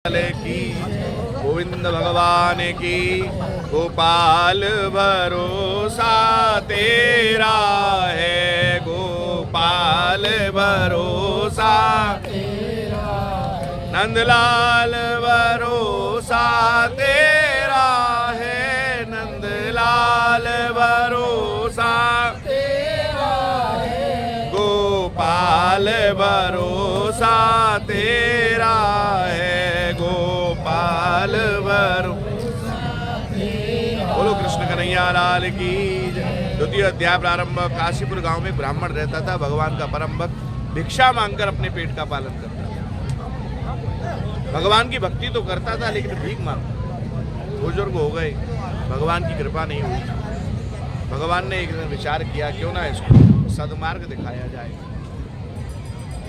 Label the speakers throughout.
Speaker 1: की गोविंद भगवान की। गोपाल भरोसा तेरा है, गोपाल भरोसा तेरा है, नंदलाल भरोसा तेरा है, नंदलाल भरोसा तेरा है, गोपाल भरोसा तेरा है, गोपाल भरोसा। बोलो कृष्ण कन्हैया लाल की जय। द्वितीय अध्याय प्रारंभ। काशीपुर गांव में ब्राह्मण रहता था, भगवान का परम भक्त, भिक्षा मांगकर अपने पेट का पालन करता था। भगवान की भक्ति तो करता था लेकिन भीख मांगता। बुजुर्ग हो गए, भगवान की कृपा नहीं हुई। भगवान ने एक दिन विचार किया, क्यों ना इसको सदमार्ग दिखाया जाए,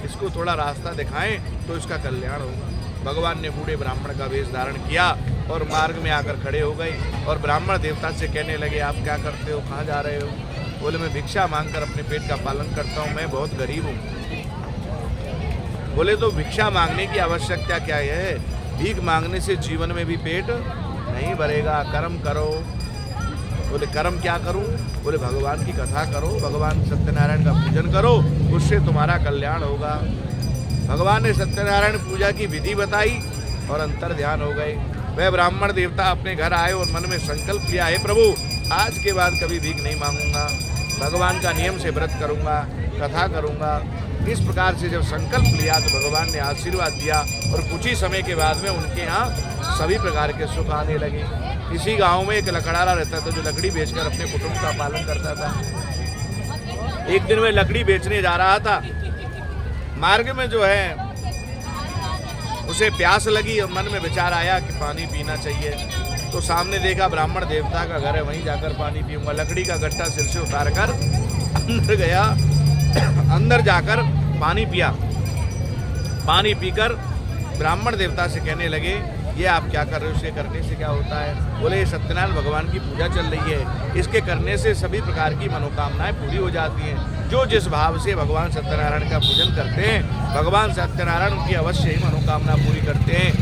Speaker 1: इसको थोड़ा रास्ता दिखाएं तो इसका कल्याण होगा। भगवान ने बूढ़े ब्राह्मण का वेश धारण किया और मार्ग में आकर खड़े हो गए और ब्राह्मण देवता से कहने लगे, आप क्या करते हो, कहाँ जा रहे हो? बोले, मैं भिक्षा मांगकर अपने पेट का पालन करता हूँ, मैं बहुत गरीब हूँ। बोले, तो भिक्षा मांगने की आवश्यकता क्या है? भीख मांगने से जीवन में भी पेट नहीं भरेगा, कर्म करो। बोले, कर्म क्या करूं? बोले, भगवान की कथा करो, भगवान सत्यनारायण का पूजन करो, उससे तुम्हारा कल्याण होगा। भगवान ने सत्यनारायण पूजा की विधि बताई और अंतर ध्यान हो गए। वह ब्राह्मण देवता अपने घर आए और मन में संकल्प लिया, हे प्रभु, आज के बाद कभी भीख नहीं मांगूंगा, भगवान का नियम से व्रत करूंगा, कथा करूंगा। इस प्रकार से जब संकल्प लिया तो भगवान ने आशीर्वाद दिया और कुछ ही समय के बाद में उनके यहाँ सभी प्रकार के सुख आने लगे। इसी गांव में एक लकड़ारा रहता था जो लकड़ी बेचकर अपने कुटुंब का पालन करता था। एक दिन वह लकड़ी बेचने जा रहा था, मार्ग में जो है उसे प्यास लगी और मन में विचार आया कि पानी पीना चाहिए। तो सामने देखा ब्राह्मण देवता का घर है, वहीं जाकर पानी पीऊंगा। लकड़ी का गट्टा सिर से उतार कर अंदर गया, अंदर जाकर पानी पिया। पानी पीकर ब्राह्मण देवता से कहने लगे, ये आप क्या कर रहे हो, इसे करने से क्या होता है? बोले, ये सत्यनारायण भगवान की पूजा चल रही है, इसके करने से सभी प्रकार की मनोकामनाएं पूरी हो जाती हैं। जो जिस भाव से भगवान सत्यनारायण का पूजन करते हैं, भगवान सत्यनारायण उनकी अवश्य ही मनोकामना पूरी करते हैं।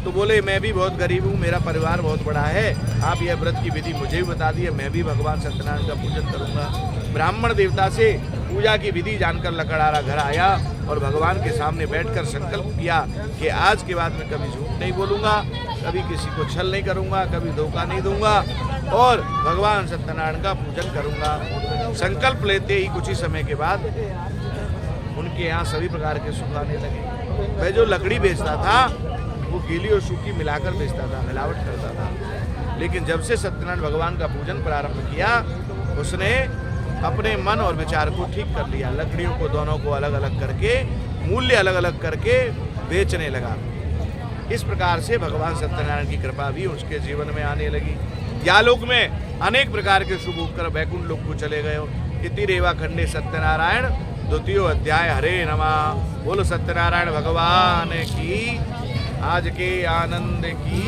Speaker 1: तो बोले, मैं भी बहुत गरीब हूँ, मेरा परिवार बहुत बड़ा है, आप यह व्रत की विधि मुझे भी बता दिए, मैं भी भगवान सत्यनारायण का पूजन करूँगा। ब्राह्मण देवता से पूजा की विधि जानकर लकड़ारा घर आया और भगवान के सामने बैठकर संकल्प किया कि आज के बाद मैं कभी झूठ नहीं बोलूँगा, कभी किसी को छल नहीं करूँगा, कभी धोखा नहीं दूंगा और भगवान सत्यनारायण का पूजन करूँगा। संकल्प लेते ही कुछ ही समय के बाद उनके यहाँ सभी प्रकार के सुख आने लगे। वह जो लकड़ी बेचता था वो गीली और सूखी मिलाकर बेचता था, मिलावट करता था। लेकिन जब से सत्यनारायण भगवान का पूजन प्रारंभ किया, उसने अपने मन और विचार को ठीक कर लिया। लकड़ियों को दोनों को अलग अलग करके, मूल्य अलग अलग करके बेचने लगा। इस प्रकार से भगवान सत्यनारायण की कृपा भी उसके जीवन में आने लगी। यालोक में अनेक प्रकार के शुभ उपकर वैकुंठ लोक को चले गए। इति रेवा खंडे सत्यनारायण द्वितीय अध्याय। हरे नमः। बोलो सत्यनारायण भगवान की, आज के आनंद की।